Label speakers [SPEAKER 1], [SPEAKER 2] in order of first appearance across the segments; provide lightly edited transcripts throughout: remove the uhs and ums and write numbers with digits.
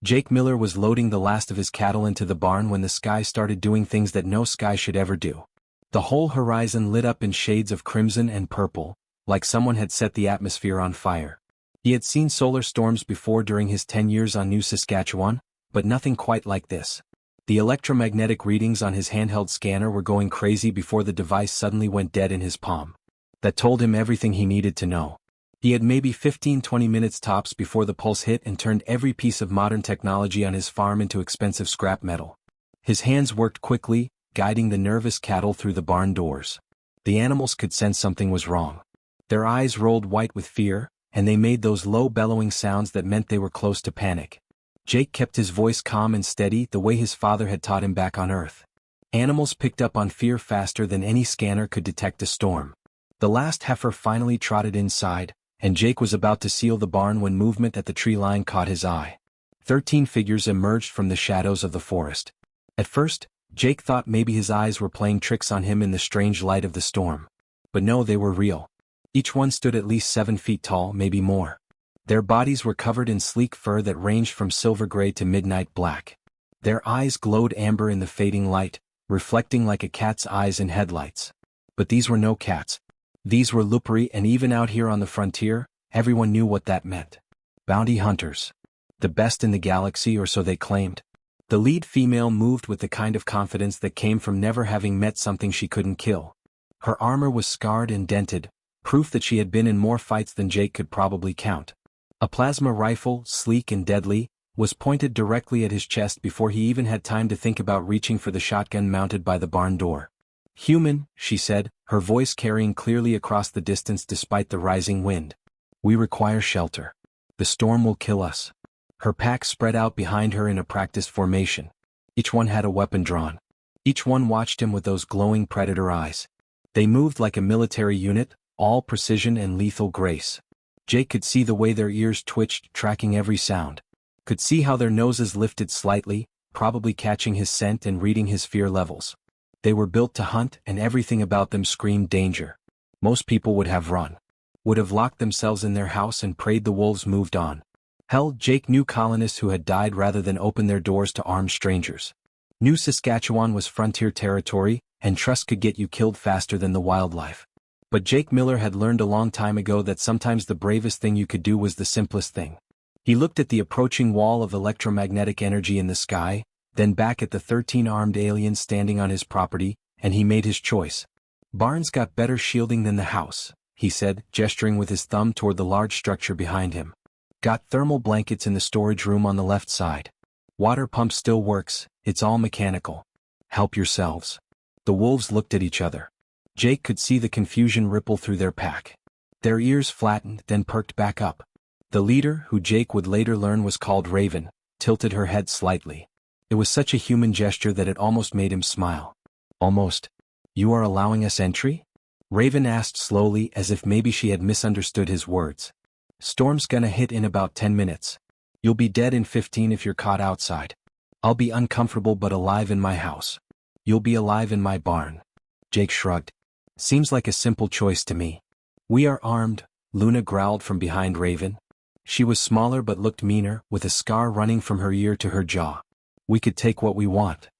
[SPEAKER 1] Jake Miller was loading the last of his cattle into the barn when the sky started doing things that no sky should ever do. The whole horizon lit up in shades of crimson and purple, like someone had set the atmosphere on fire. He had seen solar storms before during his 10 years on New Saskatchewan, but nothing quite like this. The electromagnetic readings on his handheld scanner were going crazy before the device suddenly went dead in his palm. That told him everything he needed to know. He had maybe 15-20 minutes tops before the pulse hit and turned every piece of modern technology on his farm into expensive scrap metal. His hands worked quickly, guiding the nervous cattle through the barn doors. The animals could sense something was wrong. Their eyes rolled white with fear, and they made those low bellowing sounds that meant they were close to panic. Jake kept his voice calm and steady the way his father had taught him back on Earth. Animals picked up on fear faster than any scanner could detect a storm. The last heifer finally trotted inside, and Jake was about to seal the barn when movement at the tree line caught his eye. 13 figures emerged from the shadows of the forest. At first, Jake thought maybe his eyes were playing tricks on him in the strange light of the storm. But no, they were real. Each one stood at least 7 feet tall, maybe more. Their bodies were covered in sleek fur that ranged from silver gray to midnight black. Their eyes glowed amber in the fading light, reflecting like a cat's eyes in headlights. But these were no cats. These were Lupari, and even out here on the frontier, everyone knew what that meant. Bounty hunters. The best in the galaxy, or so they claimed. The lead female moved with the kind of confidence that came from never having met something she couldn't kill. Her armor was scarred and dented, proof that she had been in more fights than Jake could probably count. A plasma rifle, sleek and deadly, was pointed directly at his chest before he even had time to think about reaching for the shotgun mounted by the barn door. "Human," she said, her voice carrying clearly across the distance despite the rising wind. "We require shelter. The storm will kill us." Her pack spread out behind her in a practiced formation. Each one had a weapon drawn. Each one watched him with those glowing predator eyes. They moved like a military unit, all precision and lethal grace. Jake could see the way their ears twitched, tracking every sound. Could see how their noses lifted slightly, probably catching his scent and reading his fear levels. They were built to hunt, and everything about them screamed danger. Most people would have run. Would have locked themselves in their house and prayed the wolves moved on. Hell, Jake knew colonists who had died rather than open their doors to armed strangers. New Saskatchewan was frontier territory, and trust could get you killed faster than the wildlife. But Jake Miller had learned a long time ago that sometimes the bravest thing you could do was the simplest thing. He looked at the approaching wall of electromagnetic energy in the sky, then back at the 13-armed aliens standing on his property, and he made his choice. "Barn's got better shielding than the house," he said, gesturing with his thumb toward the large structure behind him. "Got thermal blankets in the storage room on the left side. Water pump still works, it's all mechanical. Help yourselves." The wolves looked at each other. Jake could see the confusion ripple through their pack. Their ears flattened, then perked back up. The leader, who Jake would later learn was called Raven, tilted her head slightly. It was such a human gesture that it almost made him smile. "Almost. You are allowing us entry?" Raven asked slowly, as if maybe she had misunderstood his words. "Storm's gonna hit in about 10 minutes. You'll be dead in 15 if you're caught outside. I'll be uncomfortable but alive in my house. You'll be alive in my barn." Jake shrugged. "Seems like a simple choice to me." "We are armed," Luna growled from behind Raven. She was smaller but looked meaner, with a scar running from her ear to her jaw. "We could take what we want."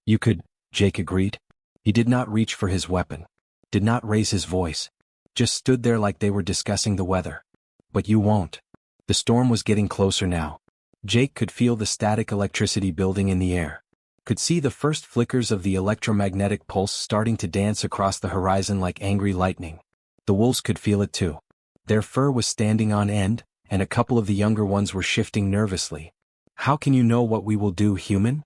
[SPEAKER 1] "You could," Jake agreed. He did not reach for his weapon. Did not raise his voice. Just stood there like they were discussing the weather. "But you won't." The storm was getting closer now. Jake could feel the static electricity building in the air. Could see the first flickers of the electromagnetic pulse starting to dance across the horizon like angry lightning. The wolves could feel it too. Their fur was standing on end, and a couple of the younger ones were shifting nervously. "How can you know what we will do, human?"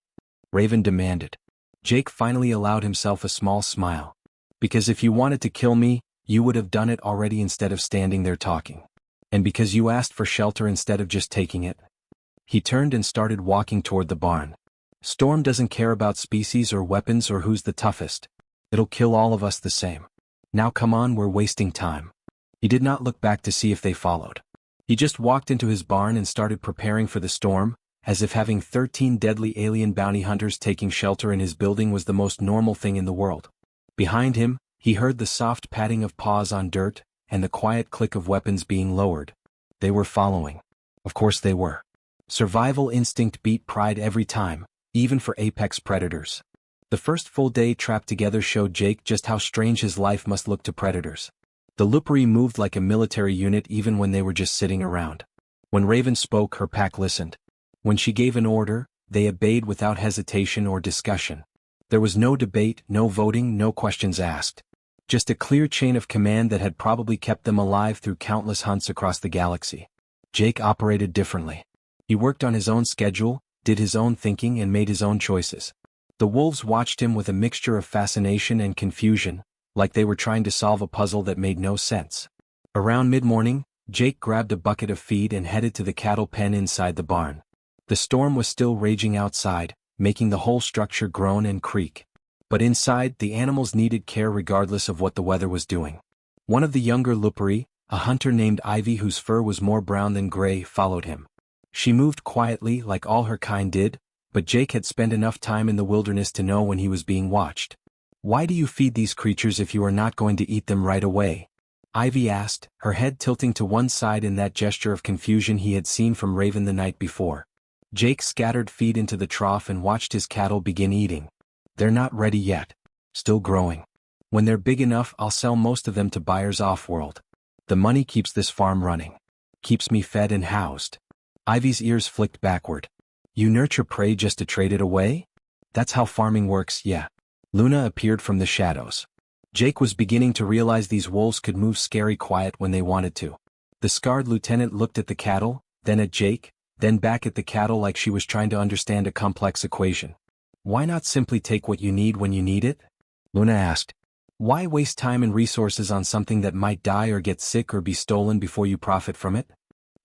[SPEAKER 1] Raven demanded. Jake finally allowed himself a small smile. "Because if you wanted to kill me, you would have done it already instead of standing there talking. And because you asked for shelter instead of just taking it." He turned and started walking toward the barn. "Storm doesn't care about species or weapons or who's the toughest. It'll kill all of us the same. Now come on, we're wasting time." He did not look back to see if they followed. He just walked into his barn and started preparing for the storm, as if having 13 deadly alien bounty hunters taking shelter in his building was the most normal thing in the world. Behind him, he heard the soft patting of paws on dirt, and the quiet click of weapons being lowered. They were following. Of course they were. Survival instinct beat pride every time, even for apex predators. The first full day trapped together showed Jake just how strange his life must look to predators. The Lupari moved like a military unit even when they were just sitting around. When Raven spoke, her pack listened. When she gave an order, they obeyed without hesitation or discussion. There was no debate, no voting, no questions asked. Just a clear chain of command that had probably kept them alive through countless hunts across the galaxy. Jake operated differently. He worked on his own schedule, did his own thinking, and made his own choices. The wolves watched him with a mixture of fascination and confusion, like they were trying to solve a puzzle that made no sense. Around mid-morning, Jake grabbed a bucket of feed and headed to the cattle pen inside the barn. The storm was still raging outside, making the whole structure groan and creak. But inside, the animals needed care regardless of what the weather was doing. One of the younger Lupari, a hunter named Ivy whose fur was more brown than gray, followed him. She moved quietly like all her kind did, but Jake had spent enough time in the wilderness to know when he was being watched. "Why do you feed these creatures if you are not going to eat them right away?" Ivy asked, her head tilting to one side in that gesture of confusion he had seen from Raven the night before. Jake scattered feed into the trough and watched his cattle begin eating. "They're not ready yet. Still growing. When they're big enough, I'll sell most of them to buyers off-world. The money keeps this farm running. Keeps me fed and housed." Ivy's ears flicked backward. "You nurture prey just to trade it away? That's how farming works, yeah." Luna appeared from the shadows. Jake was beginning to realize these wolves could move scary quiet when they wanted to. The scarred lieutenant looked at the cattle, then at Jake, then back at the cattle like she was trying to understand a complex equation. "Why not simply take what you need when you need it?" Luna asked. "Why waste time and resources on something that might die or get sick or be stolen before you profit from it?"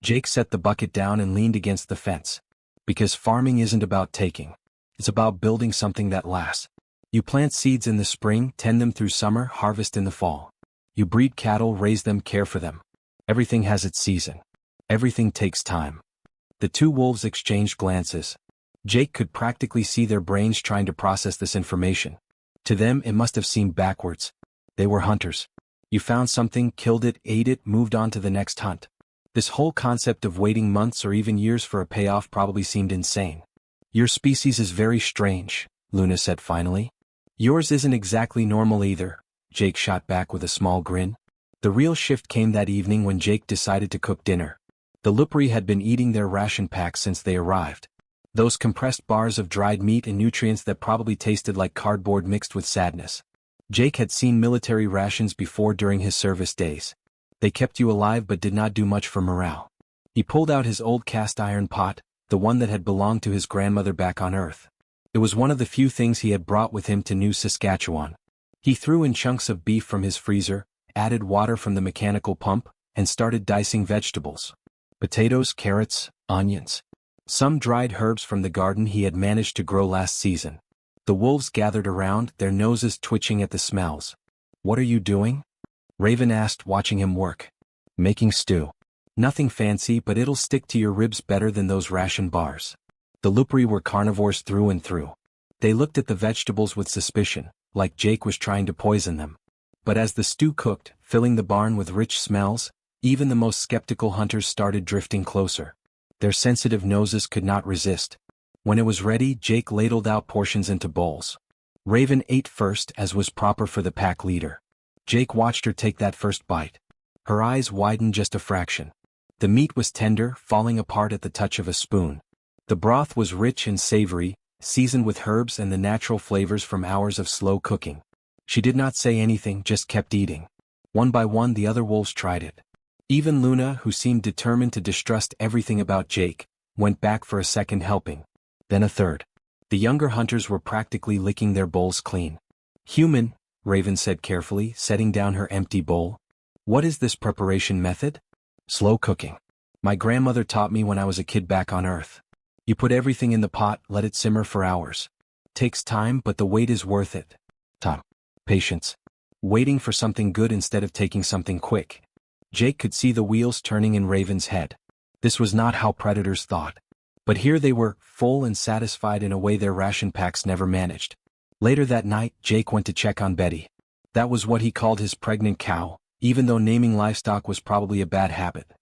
[SPEAKER 1] Jake set the bucket down and leaned against the fence. "Because farming isn't about taking. It's about building something that lasts. You plant seeds in the spring, tend them through summer, harvest in the fall. You breed cattle, raise them, care for them. Everything has its season. Everything takes time." The two wolves exchanged glances. Jake could practically see their brains trying to process this information. To them, it must have seemed backwards. They were hunters. You found something, killed it, ate it, moved on to the next hunt. This whole concept of waiting months or even years for a payoff probably seemed insane. "Your species is very strange," Luna said finally. "Yours isn't exactly normal either," Jake shot back with a small grin. The real shift came that evening when Jake decided to cook dinner. The Lupari had been eating their ration packs since they arrived. Those compressed bars of dried meat and nutrients that probably tasted like cardboard mixed with sadness. Jake had seen military rations before during his service days. They kept you alive but did not do much for morale. He pulled out his old cast iron pot, the one that had belonged to his grandmother back on Earth. It was one of the few things he had brought with him to New Saskatchewan. He threw in chunks of beef from his freezer, added water from the mechanical pump, and started dicing vegetables. Potatoes, carrots, onions. Some dried herbs from the garden he had managed to grow last season. The wolves gathered around, their noses twitching at the smells. "What are you doing?" Raven asked, watching him work. "Making stew. Nothing fancy, but it'll stick to your ribs better than those ration bars." The Lupari were carnivores through and through. They looked at the vegetables with suspicion, like Jake was trying to poison them. But as the stew cooked, filling the barn with rich smells, even the most skeptical hunters started drifting closer. Their sensitive noses could not resist. When it was ready, Jake ladled out portions into bowls. Raven ate first, as was proper for the pack leader. Jake watched her take that first bite. Her eyes widened just a fraction. The meat was tender, falling apart at the touch of a spoon. The broth was rich and savory, seasoned with herbs and the natural flavors from hours of slow cooking. She did not say anything, just kept eating. One by one the other wolves tried it. Even Luna, who seemed determined to distrust everything about Jake, went back for a second helping. Then a third. The younger hunters were practically licking their bowls clean. "Human," Raven said carefully, setting down her empty bowl. "What is this preparation method?" "Slow cooking. My grandmother taught me when I was a kid back on Earth. You put everything in the pot, let it simmer for hours. Takes time, but the wait is worth it. Time. Patience. Waiting for something good instead of taking something quick." Jake could see the wheels turning in Raven's head. This was not how predators thought. But here they were, full and satisfied in a way their ration packs never managed. Later that night, Jake went to check on Betty. That was what he called his pregnant cow, even though naming livestock was probably a bad habit.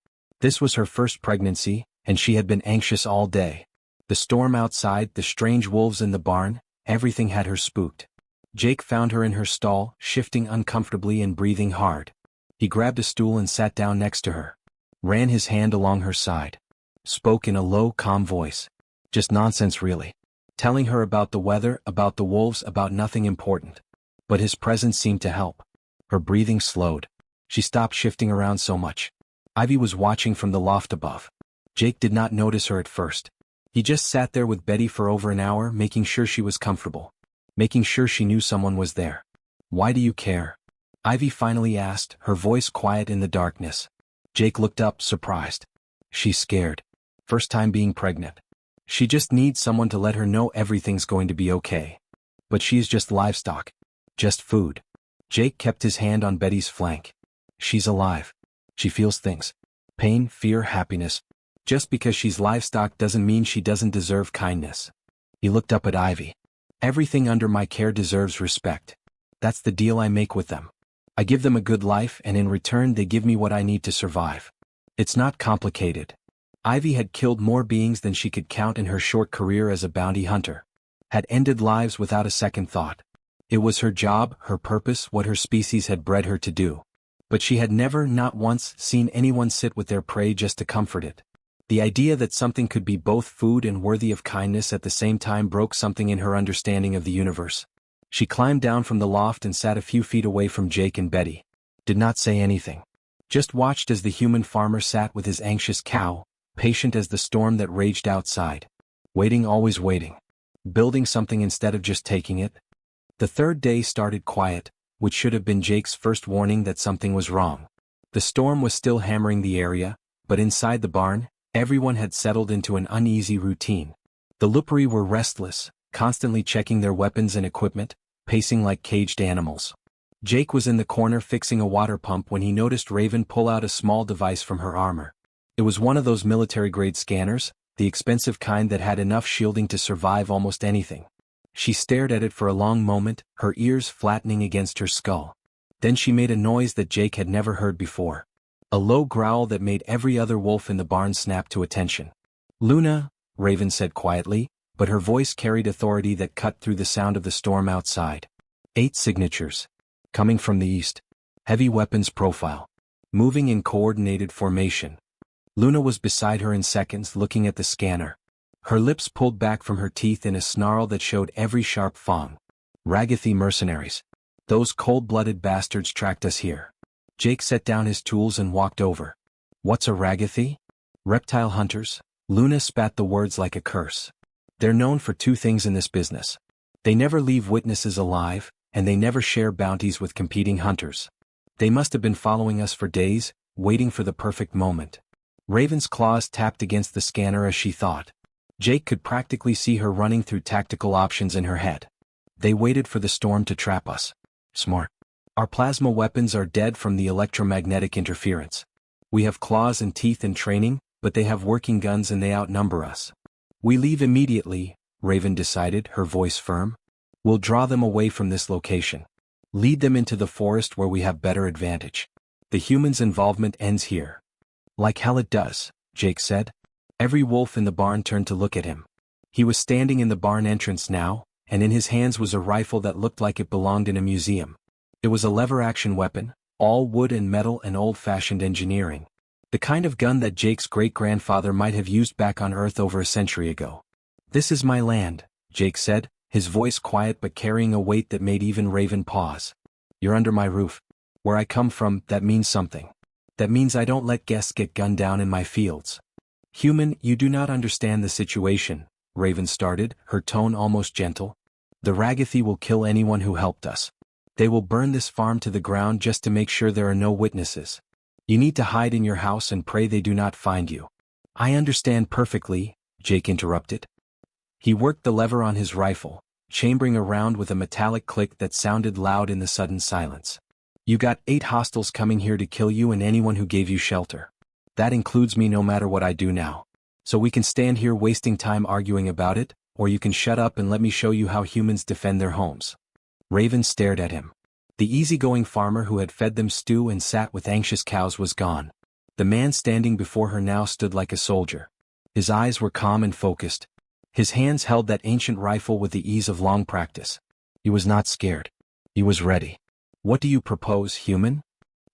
[SPEAKER 1] This was her first pregnancy, and she had been anxious all day. The storm outside, the strange wolves in the barn, everything had her spooked. Jake found her in her stall, shifting uncomfortably and breathing hard. He grabbed a stool and sat down next to her. Ran his hand along her side. Spoke in a low, calm voice. Just nonsense really. Telling her about the weather, about the wolves, about nothing important. But his presence seemed to help. Her breathing slowed. She stopped shifting around so much. Ivy was watching from the loft above. Jake did not notice her at first. He just sat there with Betty for over an hour, making sure she was comfortable. Making sure she knew someone was there. Why do you care? Ivy finally asked, her voice quiet in the darkness. Jake looked up, surprised. She's scared. First time being pregnant. She just needs someone to let her know everything's going to be okay. But she's just livestock. Just food. Jake kept his hand on Betty's flank. She's alive. She feels things. Pain, fear, happiness. Just because she's livestock doesn't mean she doesn't deserve kindness. He looked up at Ivy. Everything under my care deserves respect. That's the deal I make with them. I give them a good life and in return they give me what I need to survive. It's not complicated. Ivy had killed more beings than she could count in her short career as a bounty hunter. Had ended lives without a second thought. It was her job, her purpose, what her species had bred her to do. But she had never, not once, seen anyone sit with their prey just to comfort it. The idea that something could be both food and worthy of kindness at the same time broke something in her understanding of the universe. She climbed down from the loft and sat a few feet away from Jake and Betty. Did not say anything. Just watched as the human farmer sat with his anxious cow, patient as the storm that raged outside. Waiting, always waiting. Building something instead of just taking it. The third day started quiet, which should have been Jake's first warning that something was wrong. The storm was still hammering the area, but inside the barn, everyone had settled into an uneasy routine. The Lupari were restless, constantly checking their weapons and equipment, pacing like caged animals. Jake was in the corner fixing a water pump when he noticed Raven pull out a small device from her armor. It was one of those military-grade scanners, the expensive kind that had enough shielding to survive almost anything. She stared at it for a long moment, her ears flattening against her skull. Then she made a noise that Jake had never heard before. A low growl that made every other wolf in the barn snap to attention. "Luna," Raven said quietly, but her voice carried authority that cut through the sound of the storm outside. 8 signatures. Coming from the east. Heavy weapons profile. Moving in coordinated formation. Luna was beside her in seconds, looking at the scanner. Her lips pulled back from her teeth in a snarl that showed every sharp fang. Ragathi mercenaries. Those cold-blooded bastards tracked us here. Jake set down his tools and walked over. "What's a Ragathi?" "Reptile hunters." Luna spat the words like a curse. "They're known for 2 things in this business. They never leave witnesses alive, and they never share bounties with competing hunters. They must have been following us for days, waiting for the perfect moment." Raven's claws tapped against the scanner as she thought. Jake could practically see her running through tactical options in her head. They waited for the storm to trap us. Smart. Our plasma weapons are dead from the electromagnetic interference. We have claws and teeth and training, but they have working guns and they outnumber us. We leave immediately, Raven decided, her voice firm. We'll draw them away from this location. Lead them into the forest where we have better advantage. The humans' involvement ends here. Like hell it does, Jake said. Every wolf in the barn turned to look at him. He was standing in the barn entrance now, and in his hands was a rifle that looked like it belonged in a museum. It was a lever-action weapon, all wood and metal and old-fashioned engineering. The kind of gun that Jake's great-grandfather might have used back on Earth over a century ago. "This is my land," Jake said, his voice quiet but carrying a weight that made even Raven pause. "You're under my roof. Where I come from, that means something. That means I don't let guests get gunned down in my fields." "Human, you do not understand the situation," Raven started, her tone almost gentle. "The Ragathi will kill anyone who helped us. They will burn this farm to the ground just to make sure there are no witnesses. You need to hide in your house and pray they do not find you." "I understand perfectly," Jake interrupted. He worked the lever on his rifle, chambering around with a metallic click that sounded loud in the sudden silence. "You got 8 hostiles coming here to kill you and anyone who gave you shelter. That includes me no matter what I do now. So we can stand here wasting time arguing about it, or you can shut up and let me show you how humans defend their homes." Raven stared at him. The easygoing farmer who had fed them stew and sat with anxious cows was gone. The man standing before her now stood like a soldier. His eyes were calm and focused. His hands held that ancient rifle with the ease of long practice. He was not scared. He was ready. "What do you propose, human?"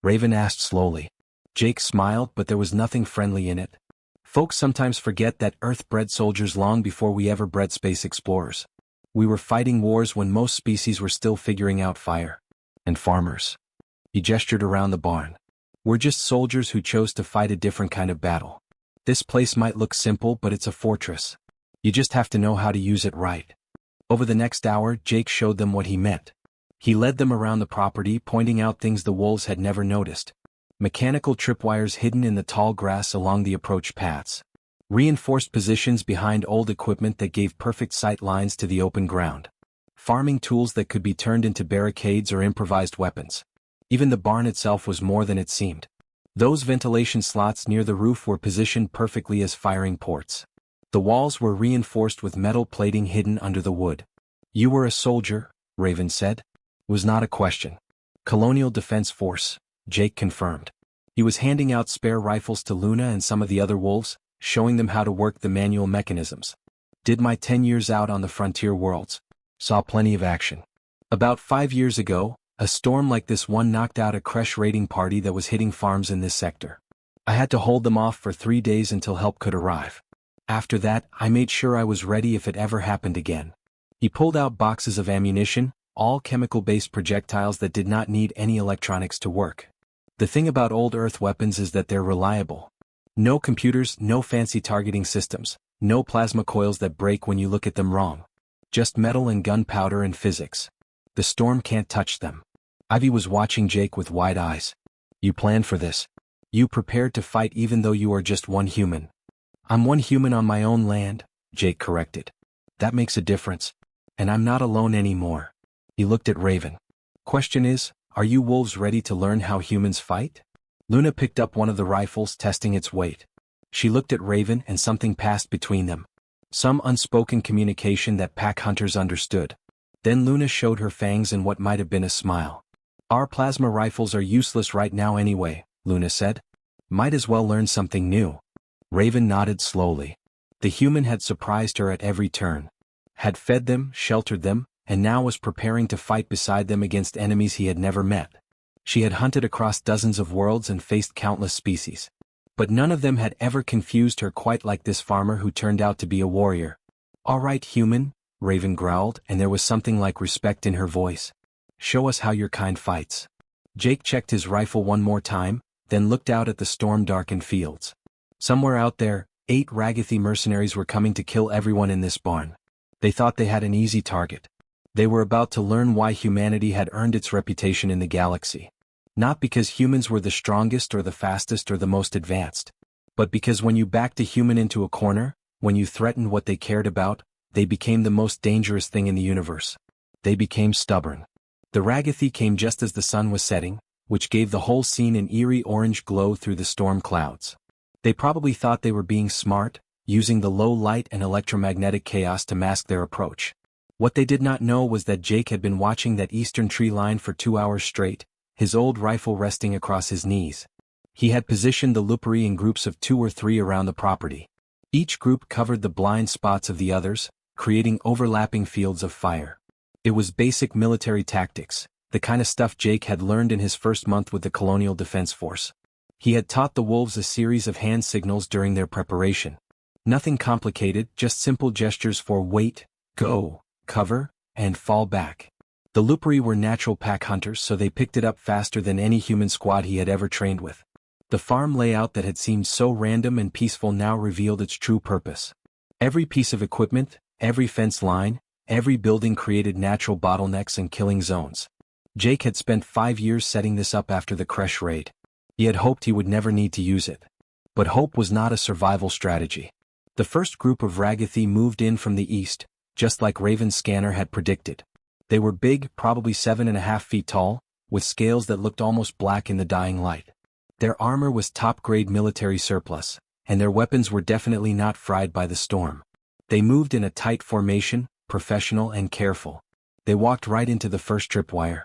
[SPEAKER 1] Raven asked slowly. Jake smiled, but there was nothing friendly in it. "Folks sometimes forget that Earth bred soldiers long before we ever bred space explorers. We were fighting wars when most species were still figuring out fire. And farmers." He gestured around the barn. "We're just soldiers who chose to fight a different kind of battle. This place might look simple, but it's a fortress. You just have to know how to use it right." Over the next hour, Jake showed them what he meant. He led them around the property, pointing out things the wolves had never noticed. Mechanical tripwires hidden in the tall grass along the approach paths. Reinforced positions behind old equipment that gave perfect sight lines to the open ground. Farming tools that could be turned into barricades or improvised weapons. Even the barn itself was more than it seemed. Those ventilation slots near the roof were positioned perfectly as firing ports. The walls were reinforced with metal plating hidden under the wood. "You were a soldier," Raven said. It was not a question. "Colonial Defense Force," Jake confirmed. He was handing out spare rifles to Luna and some of the other wolves, showing them how to work the manual mechanisms. "Did my 10 years out on the frontier worlds. Saw plenty of action. About 5 years ago, a storm like this one knocked out a crash raiding party that was hitting farms in this sector. I had to hold them off for 3 days until help could arrive. After that, I made sure I was ready if it ever happened again." He pulled out boxes of ammunition, all chemical-based projectiles that did not need any electronics to work. "The thing about old Earth weapons is that they're reliable. No computers, no fancy targeting systems, no plasma coils that break when you look at them wrong. Just metal and gunpowder and physics. The storm can't touch them." Ivy was watching Jake with wide eyes. "You planned for this. You prepared to fight even though you are just one human." "I'm one human on my own land," Jake corrected. "That makes a difference. And I'm not alone anymore." He looked at Raven. "Question is, are you wolves ready to learn how humans fight?" Luna picked up one of the rifles, testing its weight. She looked at Raven and something passed between them. Some unspoken communication that pack hunters understood. Then Luna showed her fangs and what might have been a smile. "Our plasma rifles are useless right now anyway," Luna said. "Might as well learn something new." Raven nodded slowly. The human had surprised her at every turn. Had fed them, sheltered them, and now was preparing to fight beside them against enemies he had never met. She had hunted across dozens of worlds and faced countless species. But none of them had ever confused her quite like this farmer who turned out to be a warrior. "All right, human," Raven growled, and there was something like respect in her voice. "Show us how your kind fights." Jake checked his rifle one more time, then looked out at the storm-darkened fields. Somewhere out there, 8 Ragathi mercenaries were coming to kill everyone in this barn. They thought they had an easy target. They were about to learn why humanity had earned its reputation in the galaxy. Not because humans were the strongest or the fastest or the most advanced, but because when you backed a human into a corner, when you threatened what they cared about, they became the most dangerous thing in the universe. They became stubborn. The Ragathi came just as the sun was setting, which gave the whole scene an eerie orange glow through the storm clouds. They probably thought they were being smart, using the low light and electromagnetic chaos to mask their approach. What they did not know was that Jake had been watching that eastern tree line for 2 hours straight, his old rifle resting across his knees. He had positioned the Lupari in groups of 2 or 3 around the property. Each group covered the blind spots of the others, creating overlapping fields of fire. It was basic military tactics, the kind of stuff Jake had learned in his first month with the Colonial Defense Force. He had taught the wolves a series of hand signals during their preparation. Nothing complicated, just simple gestures for wait, go, cover, and fall back. The Lupari were natural pack hunters, so they picked it up faster than any human squad he had ever trained with. The farm layout that had seemed so random and peaceful now revealed its true purpose. Every piece of equipment, every fence line, every building created natural bottlenecks and killing zones. Jake had spent 5 years setting this up after the Kresh raid. He had hoped he would never need to use it. But hope was not a survival strategy. The first group of Ragathi moved in from the east, just like Raven's scanner had predicted. They were big, probably 7.5 feet tall, with scales that looked almost black in the dying light. Their armor was top-grade military surplus, and their weapons were definitely not fried by the storm. They moved in a tight formation, professional and careful. They walked right into the first tripwire.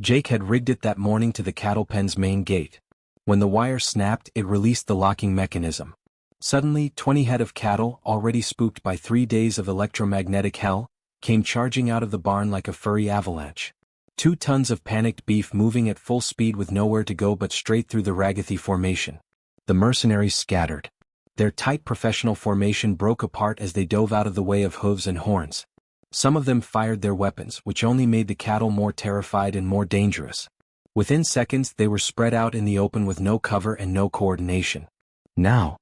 [SPEAKER 1] Jake had rigged it that morning to the cattle pen's main gate. When the wire snapped, it released the locking mechanism. Suddenly, 20 head of cattle, already spooked by 3 days of electromagnetic hell, came charging out of the barn like a furry avalanche. 2 tons of panicked beef moving at full speed with nowhere to go but straight through the Ragathi formation. The mercenaries scattered. Their tight professional formation broke apart as they dove out of the way of hooves and horns. Some of them fired their weapons, which only made the cattle more terrified and more dangerous. Within seconds they were spread out in the open with no cover and no coordination. Now.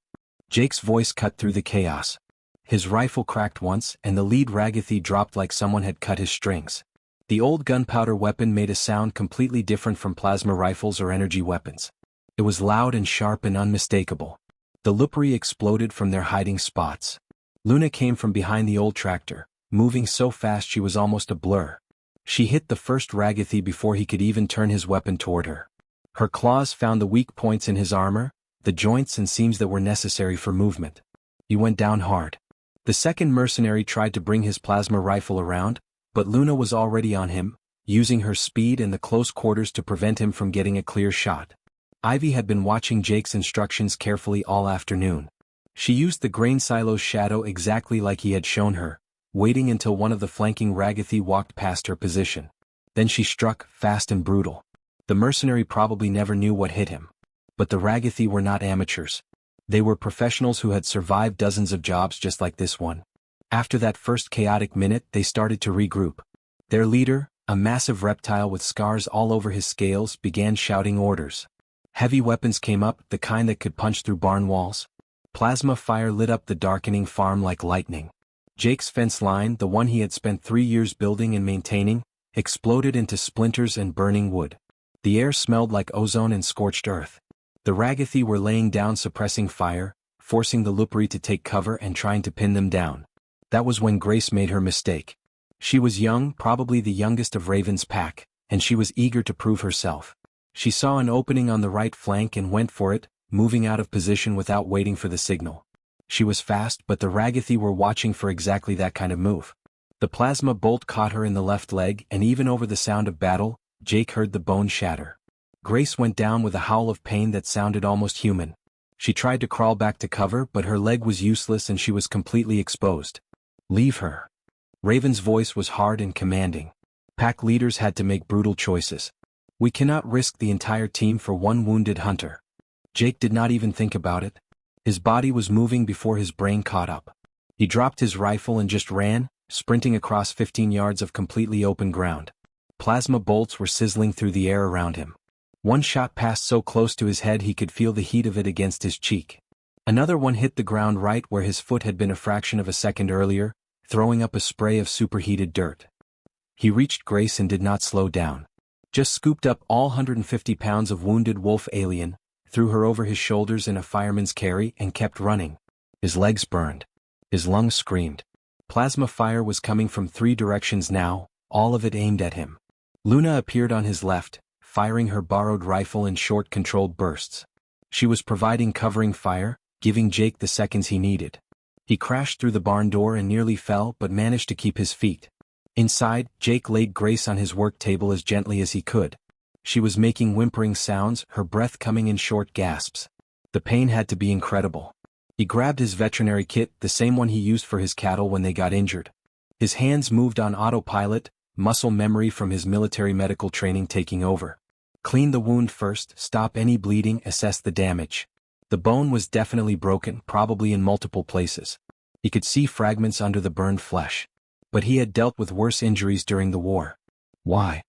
[SPEAKER 1] Jake's voice cut through the chaos. His rifle cracked once, and the lead Ragathi dropped like someone had cut his strings. The old gunpowder weapon made a sound completely different from plasma rifles or energy weapons. It was loud and sharp and unmistakable. The Lupri exploded from their hiding spots. Luna came from behind the old tractor, moving so fast she was almost a blur. She hit the first Ragathi before he could even turn his weapon toward her. Her claws found the weak points in his armor, the joints and seams that were necessary for movement. He went down hard. The second mercenary tried to bring his plasma rifle around, but Luna was already on him, using her speed and the close quarters to prevent him from getting a clear shot. Ivy had been watching Jake's instructions carefully all afternoon. She used the grain silo's shadow exactly like he had shown her, waiting until one of the flanking Ragathi walked past her position. Then she struck, fast and brutal. The mercenary probably never knew what hit him. But the Ragathi were not amateurs. They were professionals who had survived dozens of jobs just like this one. After that first chaotic minute, they started to regroup. Their leader, a massive reptile with scars all over his scales, began shouting orders. Heavy weapons came up, the kind that could punch through barn walls. Plasma fire lit up the darkening farm like lightning. Jake's fence line, the one he had spent 3 years building and maintaining, exploded into splinters and burning wood. The air smelled like ozone and scorched earth. The Ragathi were laying down suppressing fire, forcing the Lupri to take cover and trying to pin them down. That was when Grace made her mistake. She was young, probably the youngest of Raven's pack, and she was eager to prove herself. She saw an opening on the right flank and went for it, moving out of position without waiting for the signal. She was fast, but the Ragathi were watching for exactly that kind of move. The plasma bolt caught her in the left leg, and even over the sound of battle, Jake heard the bone shatter. Grace went down with a howl of pain that sounded almost human. She tried to crawl back to cover, but her leg was useless and she was completely exposed. Leave her. Raven's voice was hard and commanding. Pack leaders had to make brutal choices. We cannot risk the entire team for one wounded hunter. Jake did not even think about it. His body was moving before his brain caught up. He dropped his rifle and just ran, sprinting across 15 yards of completely open ground. Plasma bolts were sizzling through the air around him. One shot passed so close to his head he could feel the heat of it against his cheek. Another one hit the ground right where his foot had been a fraction of a second earlier, throwing up a spray of superheated dirt. He reached Grace and did not slow down. Just scooped up all 150 pounds of wounded wolf alien, threw her over his shoulders in a fireman's carry and kept running. His legs burned. His lungs screamed. Plasma fire was coming from 3 directions now, all of it aimed at him. Luna appeared on his left, firing her borrowed rifle in short controlled bursts. She was providing covering fire, giving Jake the seconds he needed. He crashed through the barn door and nearly fell but managed to keep his feet. Inside, Jake laid Grace on his work table as gently as he could. She was making whimpering sounds, her breath coming in short gasps. The pain had to be incredible. He grabbed his veterinary kit, the same one he used for his cattle when they got injured. His hands moved on autopilot, muscle memory from his military medical training taking over. Clean the wound first, stop any bleeding, assess the damage. The bone was definitely broken, probably in multiple places. He could see fragments under the burned flesh. But he had dealt with worse injuries during the war. Why?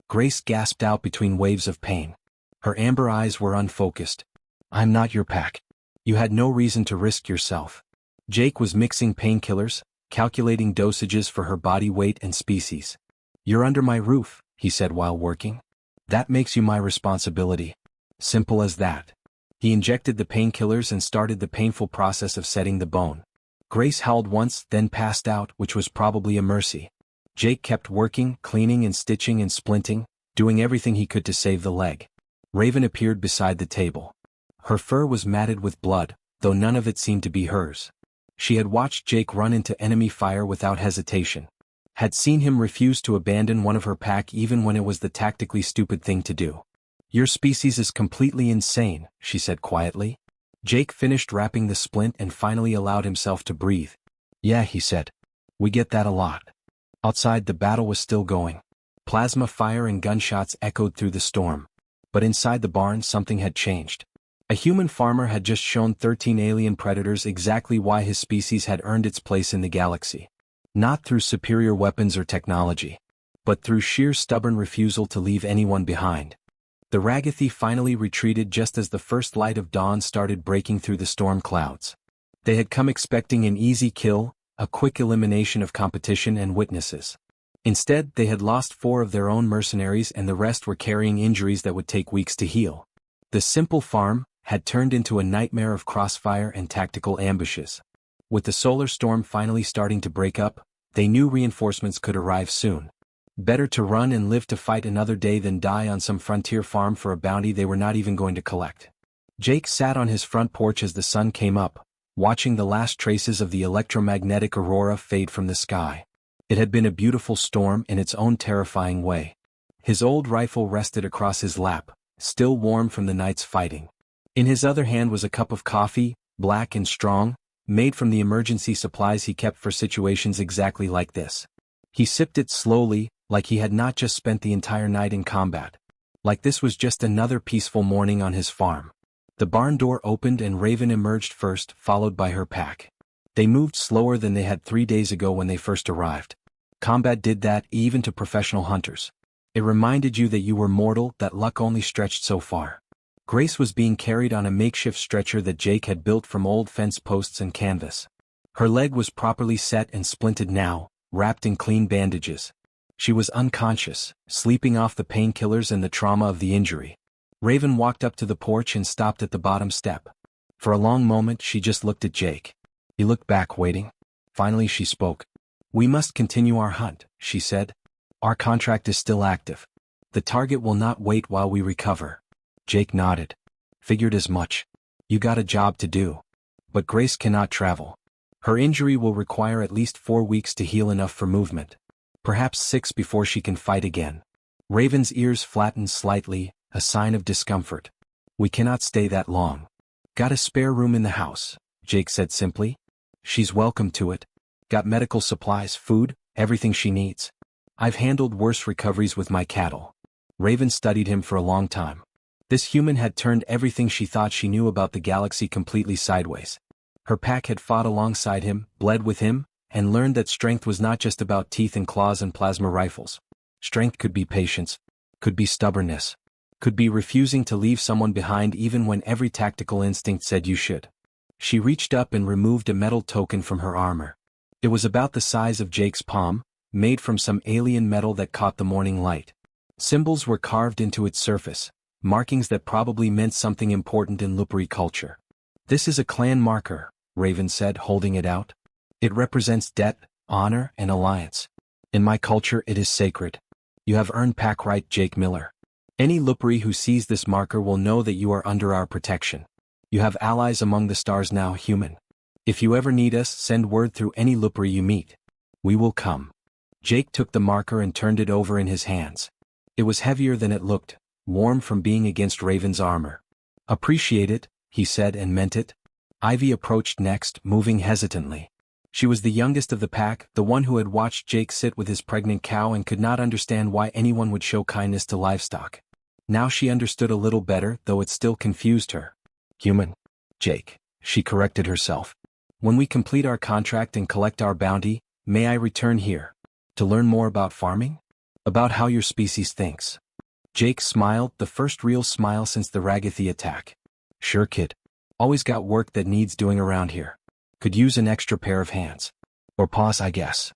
[SPEAKER 1] Grace gasped out between waves of pain. Her amber eyes were unfocused. I'm not your pack. You had no reason to risk yourself. Jake was mixing painkillers, calculating dosages for her body weight and species. You're under my roof, he said while working. That makes you my responsibility. Simple as that. He injected the painkillers and started the painful process of setting the bone. Grace howled once, then passed out, which was probably a mercy. Jake kept working, cleaning and stitching and splinting, doing everything he could to save the leg. Raven appeared beside the table. Her fur was matted with blood, though none of it seemed to be hers. She had watched Jake run into enemy fire without hesitation. Had seen him refuse to abandon one of her pack even when it was the tactically stupid thing to do. Your species is completely insane, she said quietly. Jake finished wrapping the splint and finally allowed himself to breathe. Yeah, he said. We get that a lot. Outside, the battle was still going. Plasma fire and gunshots echoed through the storm. But inside the barn, something had changed. A human farmer had just shown 13 alien predators exactly why his species had earned its place in the galaxy. Not through superior weapons or technology, but through sheer stubborn refusal to leave anyone behind. The Ragathi finally retreated just as the first light of dawn started breaking through the storm clouds. They had come expecting an easy kill, a quick elimination of competition and witnesses. Instead, they had lost 4 of their own mercenaries and the rest were carrying injuries that would take weeks to heal. The simple farm had turned into a nightmare of crossfire and tactical ambushes. With the solar storm finally starting to break up, they knew reinforcements could arrive soon. Better to run and live to fight another day than die on some frontier farm for a bounty they were not even going to collect. Jake sat on his front porch as the sun came up, watching the last traces of the electromagnetic aurora fade from the sky. It had been a beautiful storm in its own terrifying way. His old rifle rested across his lap, still warm from the night's fighting. In his other hand was a cup of coffee, black and strong, made from the emergency supplies he kept for situations exactly like this. He sipped it slowly, like he had not just spent the entire night in combat. Like this was just another peaceful morning on his farm. The barn door opened and Raven emerged first, followed by her pack. They moved slower than they had 3 days ago when they first arrived. Combat did that even to professional hunters. It reminded you that you were mortal, that luck only stretched so far. Grace was being carried on a makeshift stretcher that Jake had built from old fence posts and canvas. Her leg was properly set and splinted now, wrapped in clean bandages. She was unconscious, sleeping off the painkillers and the trauma of the injury. Raven walked up to the porch and stopped at the bottom step. For a long moment she just looked at Jake. He looked back, waiting. Finally she spoke. "We must continue our hunt," she said. "Our contract is still active. The target will not wait while we recover." Jake nodded. "Figured as much. You got a job to do. But Grace cannot travel. Her injury will require at least 4 weeks to heal enough for movement. Perhaps 6 before she can fight again." Raven's ears flattened slightly, a sign of discomfort. "We cannot stay that long." "Got a spare room in the house," Jake said simply. "She's welcome to it. Got medical supplies, food, everything she needs. I've handled worse recoveries with my cattle." Raven studied him for a long time. This human had turned everything she thought she knew about the galaxy completely sideways. Her pack had fought alongside him, bled with him, and learned that strength was not just about teeth and claws and plasma rifles. Strength could be patience, could be stubbornness, could be refusing to leave someone behind even when every tactical instinct said you should. She reached up and removed a metal token from her armor. It was about the size of Jake's palm, made from some alien metal that caught the morning light. Symbols were carved into its surface, markings that probably meant something important in Lupari culture. "This is a clan marker," Raven said, holding it out. "It represents debt, honor, and alliance. In my culture it is sacred. You have earned pack right, Jake Miller. Any Lupari who sees this marker will know that you are under our protection. You have allies among the stars now, human. If you ever need us, send word through any Lupari you meet. We will come." Jake took the marker and turned it over in his hands. It was heavier than it looked, warm from being against Raven's armor. "Appreciate it," he said, and meant it. Ivy approached next, moving hesitantly. She was the youngest of the pack, the one who had watched Jake sit with his pregnant cow and could not understand why anyone would show kindness to livestock. Now she understood a little better, though it still confused her. "Human. Jake," she corrected herself. "When we complete our contract and collect our bounty, may I return here? To learn more about farming? About how your species thinks?" Jake smiled, the first real smile since the Ragathi attack. "Sure, kid. Always got work that needs doing around here. Could use an extra pair of hands. Or paws, I guess."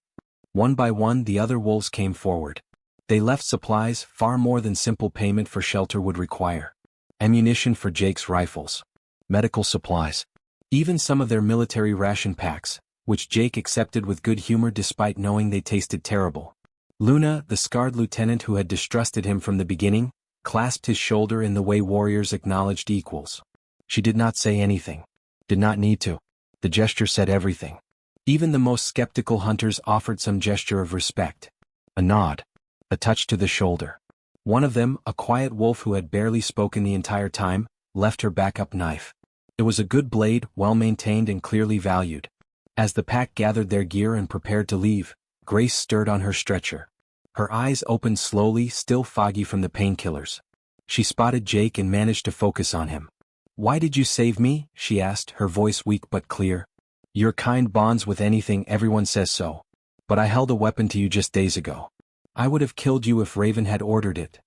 [SPEAKER 1] One by one the other wolves came forward. They left supplies, far more than simple payment for shelter would require. Ammunition for Jake's rifles. Medical supplies. Even some of their military ration packs, which Jake accepted with good humor despite knowing they tasted terrible. Luna, the scarred lieutenant who had distrusted him from the beginning, clasped his shoulder in the way warriors acknowledged equals. She did not say anything. Did not need to. The gesture said everything. Even the most skeptical hunters offered some gesture of respect. A nod. A touch to the shoulder. One of them, a quiet wolf who had barely spoken the entire time, left her backup knife. It was a good blade, well-maintained and clearly valued. As the pack gathered their gear and prepared to leave, Grace stirred on her stretcher. Her eyes opened slowly, still foggy from the painkillers. She spotted Jake and managed to focus on him. "Why did you save me?" she asked, her voice weak but clear. "Your kind bonds with anything, everyone says so. But I held a weapon to you just days ago. I would have killed you if Raven had ordered it."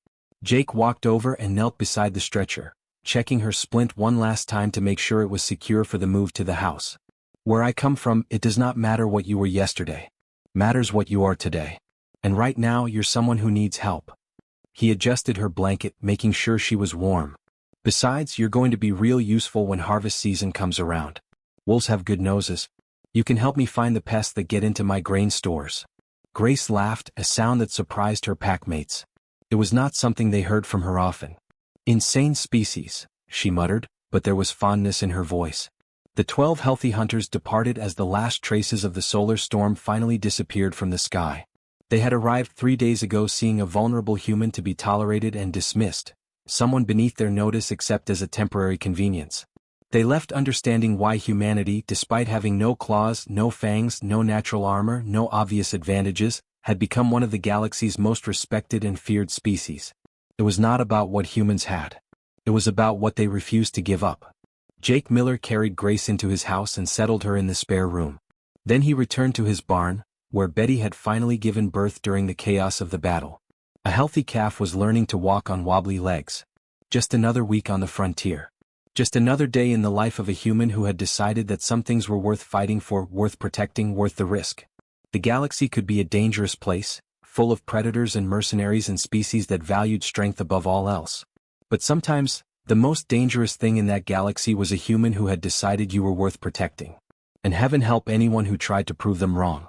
[SPEAKER 1] Jake walked over and knelt beside the stretcher, checking her splint one last time to make sure it was secure for the move to the house. "Where I come from, it does not matter what you were yesterday. Matters what you are today. And right now you're someone who needs help." He adjusted her blanket, making sure she was warm. "Besides, you're going to be real useful when harvest season comes around. Wolves have good noses. You can help me find the pests that get into my grain stores." Grace laughed, a sound that surprised her packmates. It was not something they heard from her often. "Insane species," she muttered, but there was fondness in her voice. The 12 healthy hunters departed as the last traces of the solar storm finally disappeared from the sky. They had arrived 3 days ago, seeing a vulnerable human to be tolerated and dismissed, someone beneath their notice except as a temporary convenience. They left understanding why humanity, despite having no claws, no fangs, no natural armor, no obvious advantages, had become one of the galaxy's most respected and feared species. It was not about what humans had. It was about what they refused to give up. Jake Miller carried Grace into his house and settled her in the spare room. Then he returned to his barn, where Betty had finally given birth during the chaos of the battle. A healthy calf was learning to walk on wobbly legs. Just another week on the frontier. Just another day in the life of a human who had decided that some things were worth fighting for, worth protecting, worth the risk. The galaxy could be a dangerous place, full of predators and mercenaries and species that valued strength above all else. But sometimes, the most dangerous thing in that galaxy was a human who had decided you were worth protecting. And heaven help anyone who tried to prove them wrong.